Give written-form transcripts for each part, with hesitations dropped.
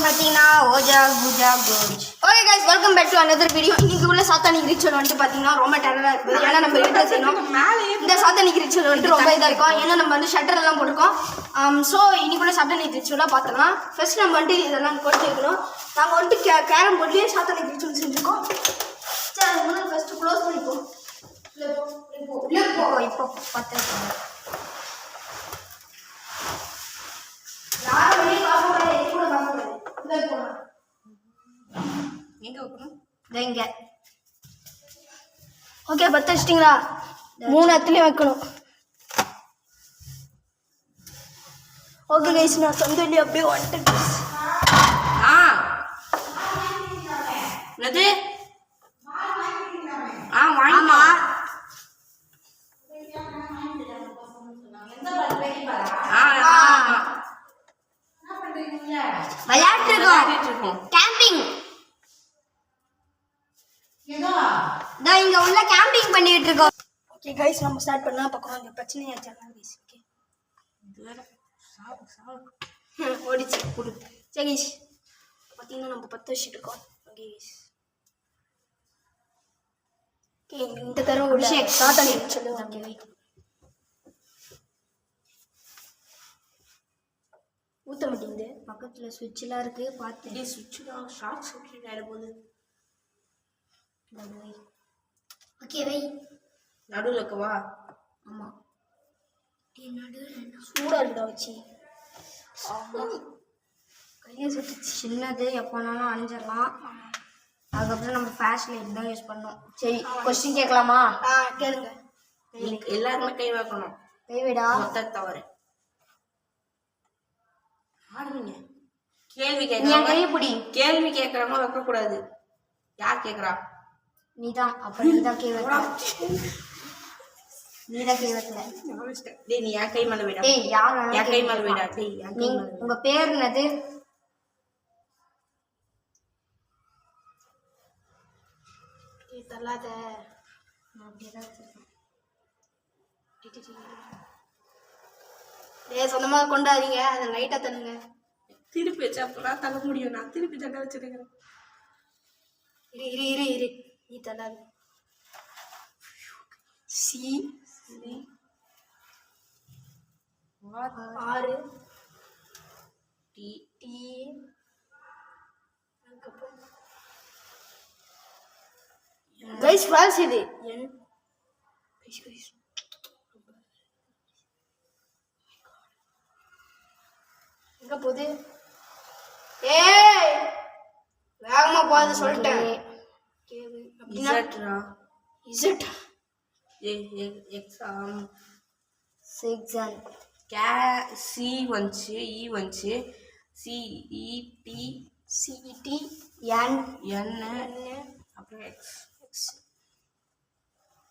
பார்த்தீங்கன்னா ஓஜா பூஜா கோஜ். Okay guys, welcome back to another video. இன்னைக்கு உள்ள சாத்தானிக் ரிச்சுவல் வந்துட்டு பார்த்தீங்கன்னா ரொம்ப டெரராக இருக்குது. ஏன்னா நம்ம வீட்டில் செய்யணும். இந்த சாத்தானிக் ரிச்சுவல் வந்துட்டு ரொம்ப இதாக இருக்கும். ஏன்னா நம்ம வந்து ஷட்டர் எல்லாம் போட்டிருக்கோம். ஸோ இன்னைக்குள்ள சாத்தானிக் ரிச்சுவலாக பார்த்தோம்னா ஃபர்ஸ்ட் நம்ம வந்துட்டு இதெல்லாம் போட்டு வைக்கணும். நாங்கள் வந்துட்டு கேரம் போர்ட்லேயே சாத்தானிக் ரிச்சுவல் செஞ்சுருக்கோம். சரி, அது முதல்ல ஃபர்ஸ்ட் க்ளோஸ் பண்ணிப்போம். இப்போ பார்த்து யாரும் வெளியே பார்க்கக்கூடாது, எது கூட பார்க்கக்கூடாது. இங்கே போகணும். எங்கே வைக்கணும்? இங்கே. ஓகே, பற்ற வச்சிட்டிங்களா? 3 இடத்துலையும் வைக்கணும். ஓகே கைஸ், நான் சந்தோலி அப்படியே வந்துட்டேன். என்னது? ஆமா. விளையாட்டுருக்கோம். கேம்பிங். இதான் இங்க உள்ள கேம்பிங் பண்ணிட்டு இருக்கோம். ஓகே கைஸ், நம்ம ஸ்டார்ட் பண்ணலாம். பக்கம் கொஞ்சம் பிரச்சனையாச்சு கைஸ். ஓகே, ஓடிச்சு கொடு. சரி கைஸ், பார்த்தீங்கன்னா நம்ம 10 வச்சுட்டு இருக்கோம். ஓகே கைஸ், ஓகே இந்த தடவை அபிஷேக் சாத்தானி சொல்லுங்க. ஓகே, ஊற்ற மாட்டேங்குது. பக்கத்தில் சுவிட்செலாம் இருக்குது, பார்த்து. சுவிட்சு தான் ஷார்ட் சர்க்யூட் ஆகிட போகுது. ஓகே வை, நடுவில் இருக்கவா? ஆமாம், நடுவில் சூடாக இருக்குதா வச்சு. கையை சுட்டு சின்னது எப்போனாலும் அணிஞ்சிடலாம். அதுக்கப்புறம் நம்ம ஃப்ளாஷ் லைட் தான் யூஸ் பண்ணோம். சரி, கொஸ்டின் கேட்கலாமா? கேளுங்க. எல்லாருமே கை வைக்கணும். கைவிடா மொத்த தவறு. ஆடுவீங்க. கேள்வி கேள்வி கேட்கறவங்க வைக்கக்கூடாது. யார் கேட்கறா? நீதான். அப்ப நீதான் கை வைக்க. நீதான் கை வைக்கல. டேய், நீ என் கை மேல விடா. டேய், யார் என் கை மேல விடா. டேய், நீ உங்க பேர் என்னது? தள்ளாத. நான் அப்படியேதான் வச்சிருக்கேன். டேய், சொந்தமாக கொண்டாதீங்க. அதை லைட்டாக தள்ளுங்க. திருப்பி வச்சா அப்புறம் தள்ள முடியும். நான் திருப்பி தள்ள வச்சிருக்கிறேன். இரு நீ தள்ளாது. சி 6 டி கைஸ், ஃபால்ஸ் இது. என் கைஸ் எங்க போகுது? ஏய், வேகமா போகுது சொல்லிட்டேன். இசட் எக்ஸாம் சிக்ஸன் சி வந்துச்சு, இ வந்துச்சு, சிஇடி சிஇடி என் அப்புறம் எக்ஸ்.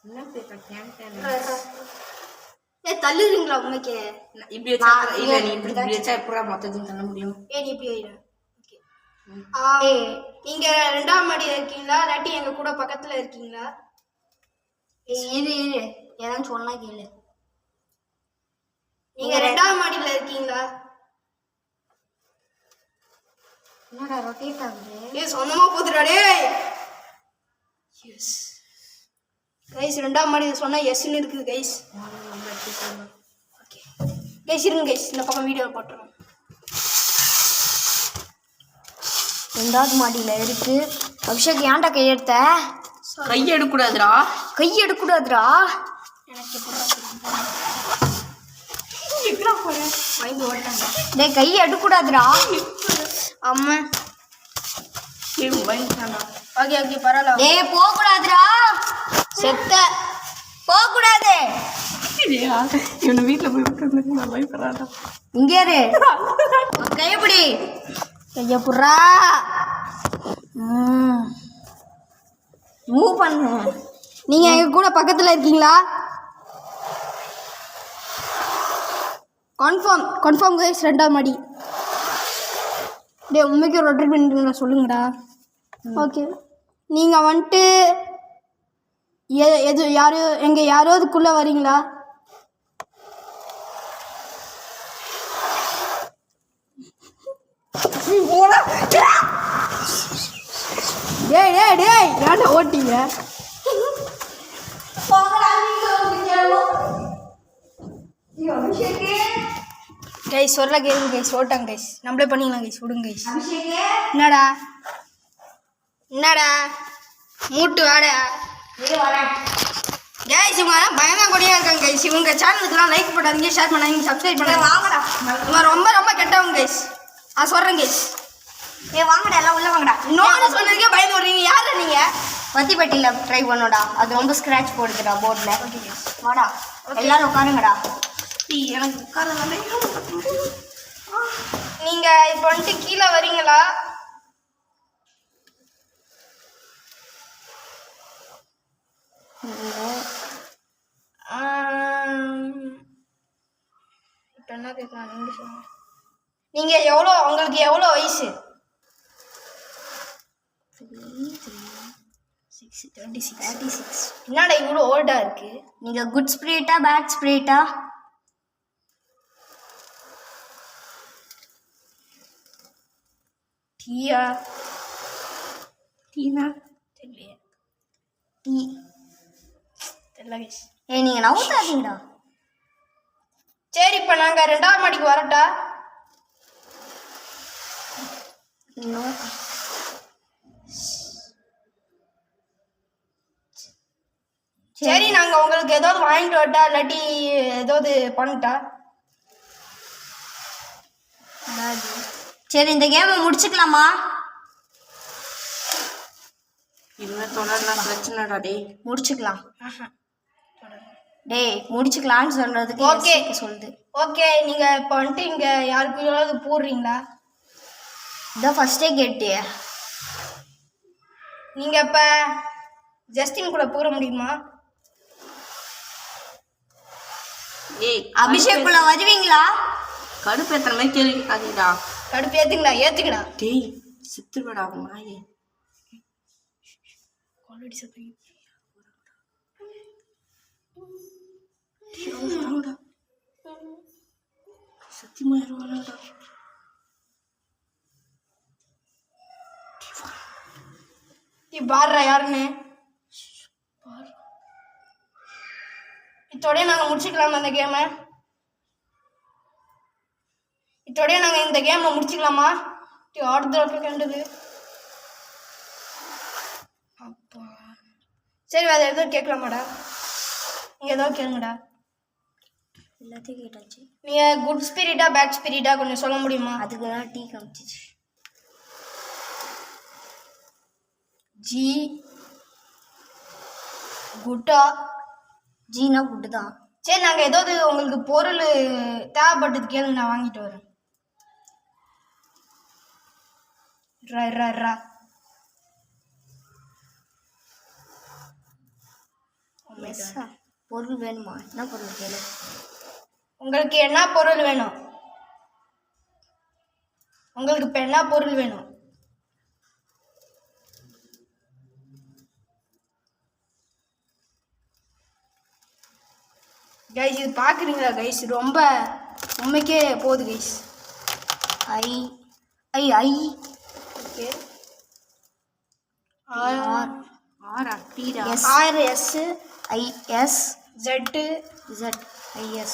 என்ன பேர்? ஏ, தள்ளுறீங்களா உண்மைக்கு? இப்படி வச்சா இல்ல, நீ இப்படி வச்சா எப்படா மொத்தத்தையும் தள்ள முடியும்? நீ இப்படி ஆயிடு. ஓகே, நீங்க 2ஆம் மாடியில் இருக்கீங்களா, இல்லாட்டி எங்க கூட பக்கத்துல இருக்கீங்களா? இரு ஏதாவது சொன்னா கேளு. நீங்க 2ஆம் மாடியில் இருக்கீங்களா? என்னடா ரொட்டேட் ஆகுது? ஏ, சொந்தமா போதுடா டேய். எஸ் கைஸ், 2ஆம் மாடியில் சொன்னா எஸ்ன்னு இருக்குது கைஸ். ஓகே கைஸ், இருங்க கைஸ், இந்த பக்கம் வீடியோ போட்டுருவோம். 2ஆவது மாடியில் இருக்கு. அபிஷேக், ஏன்டா கையெடுத்த? கை எடுக்கூடாதுடா. எனக்கு டேய், கை எடுக்கூடாதுடா. அம்மா ஓகே பரவாயில்ல. டேய், போகக்கூடாதுடா. செத்த போகக்கூடாது. இவனை வீட்டில் போய் விட்டு நான் பயப்படுறாடா. இங்கே இரு. கையப்படி கையப்புறா மூவ் பண்ணு. நீங்கள் எங்கள் கூட பக்கத்தில் இருக்கீங்களா? கன்ஃபார்ம் கைஸ், 2ஆம் மாடி. டே, உண்மைக்கு ரொட்டேட் பண்ணிட்டு சொல்லுங்கடா. ஓகே, நீங்கள் வந்துட்டு யாராவதுக்குள்ளே வரீங்களா? ஏன்டா ஓட்டிங்க கைஸ் சொல்ல கேளுங்க கைஸ், ஓட்டாங்க கைஸ், நம்மளே பண்ணிக்கலாம் கைஸ், விடுங்க கைஸ். என்னடா என்னடா மூட்டு வாடா கைஸ், இவங்க பயமா கொடியா இருக்காங்க கைஸ். இவங்க சேனலுக்குலாம் லைக் பண்ணாதீங்க, ஷேர் பண்ணாதீங்க, சப்ஸ்கிரைப் பண்ணாதீங்க. வாங்கடா, இவங்க ரொம்ப ரொம்ப கெட்டவங்க கைஸ். நான் சொல்கிறேன் கைஸ். வாங்கடா, எல்லாம் உள்ள வாங்கடா. இன்னொன்று சொன்னதுக்கே பயந்து விடுறீங்க. யாரா நீங்கள்? வத்திப்பட்டியில் ட்ரை பண்ணோடா, அது ரொம்ப ஸ்க்ராட்ச் போடுதுடா போர்டில். ஓகே கைஸ், வாடா எல்லாரும் உட்காருங்கடா. எனக்கு உட்கார நீங்கள் இப்போ வந்துட்டு கீழே வரீங்களா? இப்போ என்ன கேட்கலாம், நீங்கள் சொல்லுங்க. நீங்கள் எவ்வளோ, உங்களுக்கு எவ்வளோ வயசு? 36. என்னடா இவ்வளோ ஓல்டாக இருக்கு? நீங்கள் குட் ஸ்பிரிட்டா பேட் ஸ்பிரிட்டா? டீயா? டீனா தெரியலையே. டீ தெரியல கைஸ். நீங்கள் நவுத்தாதீங்கடா. சரி, இப்போ நாங்கள் 2ஆம் மாடிக்கு வரட்டா? இன்னும் சரி, நாங்கள் உங்களுக்கு ஏதாவது வாங்கிட்டு வரட்டா, இல்லாட்டி ஏதாவது பண்ணட்டா? சரி, இந்த கேமை முடிச்சுக்கலாமா? இனிமேல் தொடரலாம், பிரச்சனைடா டே. முடிச்சுக்கலாம். டேய் முடிச்சுக்கலான்னு சொல்றதுக்கு ஓகே சொல்லுது. ஓகே, நீங்கள் இப்போ வந்துட்டு இங்கே யாருக்கு ஏதாவது போடுறீங்களா? இதான் ஃபர்ஸ்டே கேட்டு. நீங்கள் இப்போ ஜஸ்டின் கூட போட முடியுமா? ஏய், அபிஷேக் குள்ள வருவீங்களா? கடுப்பு எத்தனை மாதிரி கேள்விக்காதீடா. கடுப்பு ஏற்றுங்கடா, ஏற்றுக்கடா. டேய் சித்துருவடா நாயே. ஆல்ரெடி சத்தம். சத்தியமா இருவாடா. நீ பாடுறா யாருன்னு. இதோடய நாங்கள் முடிச்சுக்கலாமா இந்த கேமை? இதோடய நாங்கள் இந்த கேமை முடிச்சுக்கலாமா? அடுத்த கண்டது அப்பா. சரி, வேறு எதுவும் கேட்கலாமாடா? நீங்கள் ஏதாவது கேளுங்கடா. எல்லாத்தையும் கேட்டாச்சு. நீங்கள் குட் ஸ்பிரிட்டா பேட் ஸ்பிரிட்டா கொஞ்சம் சொல்ல முடியுமா? அதுக்கு தான் டீ காமிச்சிச்சு. ஜி குட்டா. ஜீனா குட்டு தான். சரி, நாங்கள் ஏதாவது உங்களுக்கு பொருள் தேவைப்பட்டது கேளுங்க, நான் வாங்கிட்டு வரேன். பொருள் வேணுமா? என்ன பொருள் கேளு. உங்களுக்கு என்ன பொருள் வேணும்? உங்களுக்கு இப்போ என்ன பொருள் வேணும்? கைஸ், இது பார்க்குறீங்களா கைஸ்? ரொம்ப உண்மைக்கே போகுது கைஸ். ஐ ஐ ஐ ஓகே. ஆரா டீடா. RS IS Z Z IS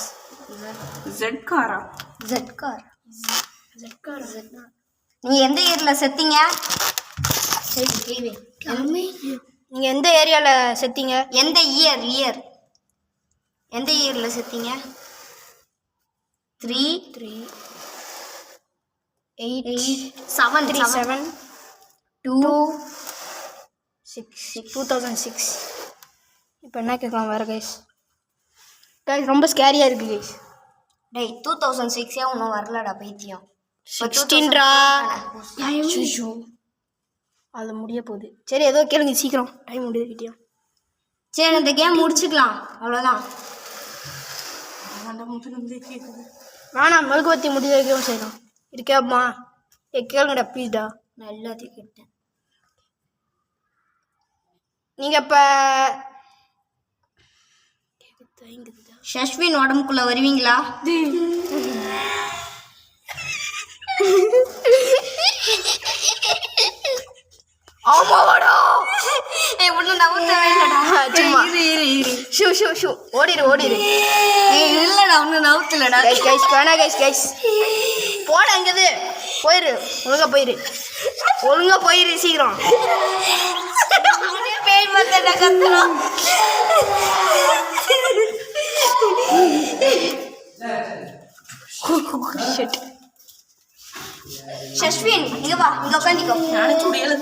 Z காரா. Z கார். Z நீ எந்த இயர்ல செத்தீங்க? சரி கேள்வி. நீங்கள் எந்த ஏரியாவில் செத்தீங்க? எந்த இயர் எந்த இயர்ல செத்தீங்க? 3 8 7 3 7 2 6 2006. இப்போ என்ன கேட்கலாம் வேறு கைஸ்? ரொம்ப ஸ்கேரியாக இருக்குது கைஸ். டேய் 2006 ஒன்றும் வரலடா பைத்தியம். 16 அது முடிய போகுது. சரி, ஏதோ கேளுங்க சீக்கிரம், டைம் முடியுதுக்கிட்டியா? சரி, இந்த கேம் முடிச்சுக்கலாம், அவ்வளோதான். வேணாம், மெழுகுவத்தி முடிய வைக்கவும் செய்யலாம். இருக்கேம்மா, கேளுங்கடா ப்ளீஸ்டா. நான் எல்லாத்தையும் கேட்டேன். நீங்கள் இப்போ ஷஷ்வின் உடம்புக்குள்ள வருவீங்களா? ஆமாடா. ஷூ ஓடிடு இல்லடா ஒன்னும் நவுத்துலடா. கைஸ் வேணா கைஸ் போட அங்கது போயிரு ஒழுங்கா போயிரு சீக்கிரம். பேய் மத்தட கத்துறோம். ஷஸ்வின் இங்க வா, இங்க உட்காந்துக்கோ. நானே சுடியல